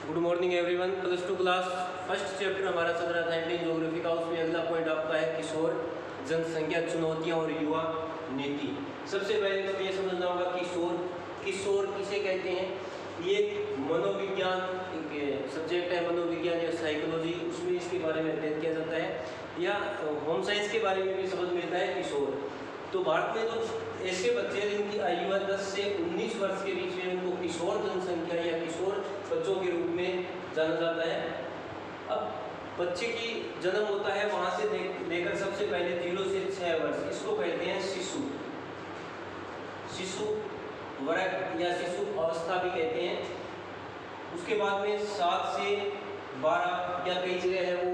Good morning everyone. Plus two class first chapter हमारा चल रहा था इंडियन ज्योग्राफी का। उसमें अगला पॉइंट आपका है किशोर, जनसंख्या, चुनौतियां और युवा नीति। सबसे पहले तो ये समझना होगा किशोर किसे कहते हैं। ये मनोविज्ञान एक सब्जेक्ट है, मनोविज्ञान या साइकोलॉजी, उसमें इसके बारे में अध्ययन किया जाता है, या होम साइंस के बारे में भी समझ मिलता है किशोर। तो भारत में जो ऐसे बच्चे जिनकी आयु है 10 से 19 वर्ष के बीच में, उनको किशोर जनसंख्या या किशोर बच्चों के रूप में जाना जाता है। अब बच्चे की जन्म होता है वहाँ से लेकर सबसे पहले 0 से 6 वर्ष, इसको कहते हैं शिशु वर्ग या शिशु अवस्था भी कहते हैं। उसके बाद में 7 से 12 या कई जगह है वो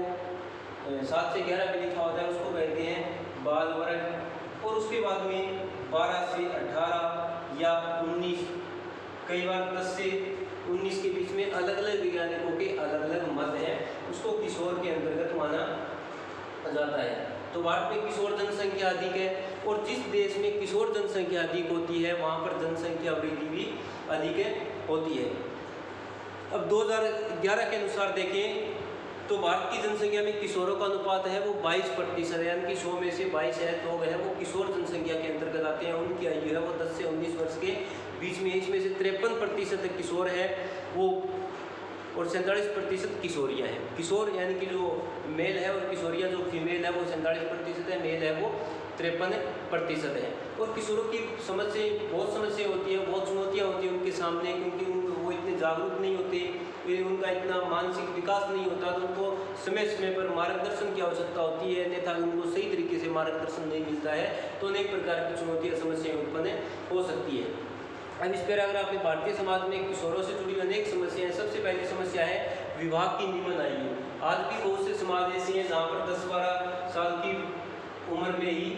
7 से 11 भी लिखा होता है, उसको कहते हैं बाल वर्ग। और उसके बाद में 12 से 18 या 19, कई बार 10 से 19 के बीच में अलग अलग वैज्ञानिकों के अलग अलग मत हैं, उसको किशोर के अंतर्गत माना जाता है। तो भारत में किशोर जनसंख्या अधिक है, और जिस देश में किशोर जनसंख्या अधिक होती है वहाँ पर जनसंख्या वृद्धि भी अधिक होती है। अब 2011 के अनुसार देखें तो भारत की जनसंख्या में किशोरों का अनुपात है वो 22%, यानी कि 100 में से 22 लोग हैं वो किशोर जनसंख्या के अंतर्गत आते हैं। उनकी आयु है वो 10 से 19 वर्ष के बीच में। इसमें से 53% किशोर है वो, और 47% किशोरियाँ हैं। किशोर यानी कि जो मेल है, और किशोरियाँ जो फीमेल है वो 47% है, मेल है वो 53% है। और किशोरों की बहुत समस्या होती है, बहुत चुनौतियाँ होती हैं उनके सामने, क्योंकि वो इतने जागरूक नहीं होते, उनका इतना मानसिक विकास नहीं होता, तो उनको समय समय पर मार्गदर्शन की आवश्यकता होती है, अन्यथा उनको सही तरीके से मार्गदर्शन नहीं मिलता है तो अनेक प्रकार की चुनौतियाँ समस्याएं उत्पन्न हो सकती है। अब इस पैराग्राफ में भारतीय समाज में किशोरों से जुड़ी अनेक समस्याएं। सबसे पहली समस्या है विवाह की निम्न आयु। आज भी बहुत से समाज ऐसे हैं जहाँ पर 10-12 साल की उम्र में ही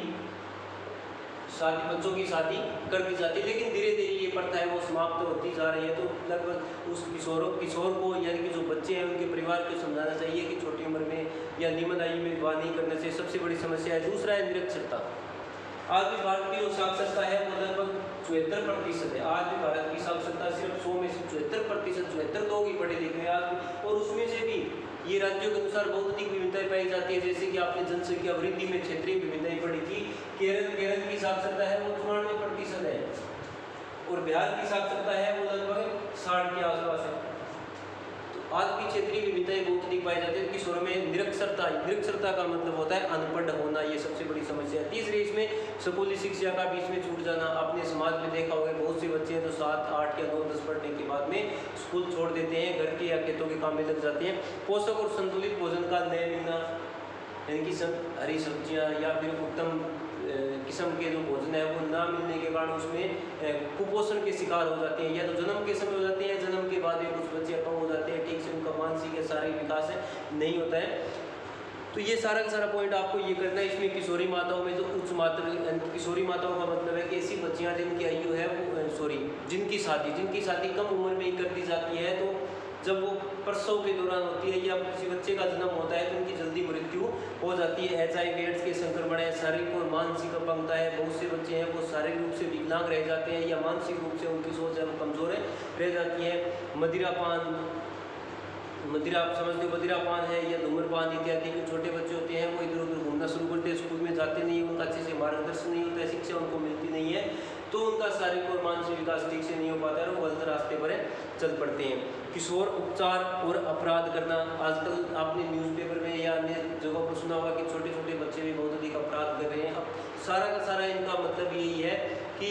बच्चों की शादी कर दी जाती है, लेकिन धीरे धीरे ये प्रथा है वो समाप्त होती जा रही है। तो लगभग उस किशोर को यानी कि जो बच्चे हैं उनके परिवार को समझाना चाहिए कि छोटी उम्र में या निम्न आयु में विवाह नहीं करने से सबसे बड़ी समस्या है। दूसरा है निरक्षरता। आज भी भारत की जो साक्षरता है वो लगभग 74% है। आज भी भारत की साक्षरता सिर्फ 100 में से 74% लोग ही पढ़े लिखे हैं आज भी। और उसमें से भी ये राज्यों के अनुसार बहुत अधिक विविधताएं पाई जाती है, जैसे कि आपने जनसंख्या वृद्धि में क्षेत्रीय विविधताएं पढ़ी थी। केरल की साक्षरता है वो 94% है, और बिहार की साक्षरता है वो लगभग 60 के आसपास है। तो आज भी क्षेत्रीय विविधताएं बहुत अधिक पाई जाती है। किशोरों में निरक्षरता का मतलब होता है अनपढ़ होना, ये सबसे बड़ी समस्या है। तीसरी इसमें स्कूली शिक्षा का बीच में छूट जाना। आपने समाज में देखा होगा बहुत से बच्चे हैं जो 7, 8 या 9, 10 पढ़ने के बाद में स्कूल छोड़ देते हैं, घर के या खेतों के काम में लग जाते हैं। पोषक और संतुलित भोजन का न मिलना, यानी कि हरी सब्जियां या फिर उत्तम किस्म के जो भोजन है वो ना मिलने के कारण उसमें कुपोषण के शिकार हो जाते हैं, या तो जन्म के समय हो जाते हैं, जन्म के बाद में कुछ बच्चे कम हो जाते हैं, ठीक से उनका मानसिक या शारीरिक विकास नहीं होता है। तो ये सारा का सारा पॉइंट आपको ये करना है। इसमें किशोरी माताओं में जो उच्च मात्रा, किशोरी माताओं का मतलब है कि ऐसी बच्चियाँ जिनकी आयु है वो जिनकी शादी कम उम्र में ही कर दी जाती है, तो जब वो प्रसव के दौरान होती है या किसी बच्चे का जन्म होता है तो उनकी जल्दी मृत्यु हो जाती है। HIV एड्स के संक्रमण है, शारीरिक और मानसिक अपंगता है। बहुत से बच्चे हैं वो शारीरिक रूप से विकलांग रह जाते हैं, या मानसिक रूप से उनकी सोच कमजोर रह जाती है। मदिरा आप समझते हो, मदिरापान है या धूम्रपान इत्यादि के छोटे बच्चे होते हैं वो इधर उधर घूमना शुरू करते हैं, स्कूल में जाते नहीं, उनका अच्छे से मार्गदर्शन नहीं होता है, शिक्षा उनको मिलती नहीं है, तो उनका शारीरिक और मानसिक विकास ठीक से नहीं हो पाता है और वो गलत रास्ते पर चल पड़ते हैं। किशोर उपचार और अपराध करना। आजकल आपने न्यूज़पेपर में या अन्य जगहों पर सुना होगा कि छोटे छोटे बच्चे भी बहुत अधिक अपराध कर रहे हैं। अब सारा का सारा इनका मतलब यही है कि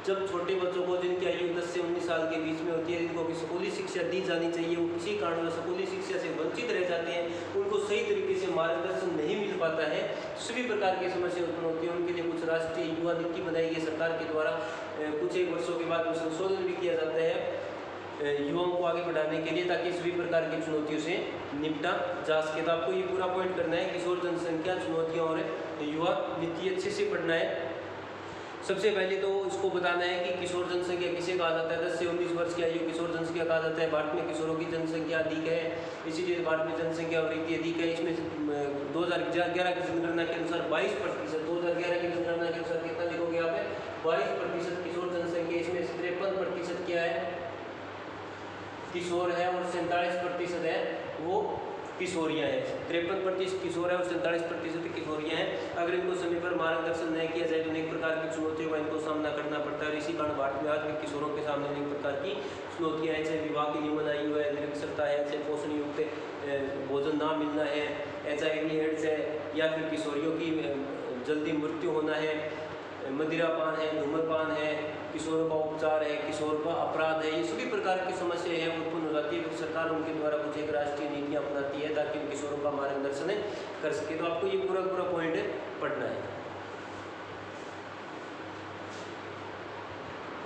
जब छोटे बच्चों को जिनकी आयु 10 से 19 साल के बीच में होती है, जिनको भी स्कूली शिक्षा दी जानी चाहिए, वो किसी कारण स्कूली शिक्षा से वंचित रह जाते हैं, उनको सही तरीके से मार्गदर्शन नहीं मिल पाता है, सभी प्रकार की समस्या उत्पन्न होती है। उनके लिए कुछ राष्ट्रीय युवा नीति बनाई गई सरकार के द्वारा, कुछ एक वर्षों के बाद में संशोधन भी किया जाता है युवाओं को आगे बढ़ाने के लिए, ताकि सभी प्रकार की चुनौतियों से निपटा जा सके। तो आपको ये पूरा पॉइंट करना है, किशोर जनसंख्या, चुनौतियाँ और युवा नीति अच्छे से पढ़ना है। सबसे पहले तो इसको बताना है कि किशोर जनसंख्या किसे कहा जाता है। 10 से 19 वर्ष की आयु किशोर जनसंख्या कहा जाता है। भारत में किशोरों की जनसंख्या अधिक है, इसीलिए भारत में जनसंख्या वृद्धि अधिक है। इसमें 2011 की जनगणना के अनुसार 22%, 2011 की जनगणना के अनुसार कितना लिखोगे यहाँ पे 22% किशोर जनसंख्या। इसमें 53% क्या है किशोर है और 47% है वो किशोरियाँ हैं। 53% किशोर है और 47% किशोरियाँ हैं। अगर इनको समय पर मार्गदर्शन नहीं किया जाए तो अनेक प्रकार की चुनौतियों का इनको सामना करना पड़ता है और इसी कारण भारत में आज भी किशोरों के सामने अनेक प्रकार की चुनौतियाँ हैं, चाहे विवाह की नियमन आयु है, निरक्षरता है, चाहे पोषण युक्त भोजन ना मिलना है, HIV एड्स है, या फिर किशोरियों की जल्दी मृत्यु होना है, मदिरापान है, धूम्रपान है, किशोरों का उपचार है, किशोर का अपराध है, ये सभी प्रकार की समस्याएं हैं उत्पन्न हो जाती है। तो सरकार उनके द्वारा कुछ एक राष्ट्रीय नीतियाँ अपनाती है ताकि किशोरों का मार्गदर्शन कर सके। तो आपको ये पूरा पॉइंट पढ़ना है।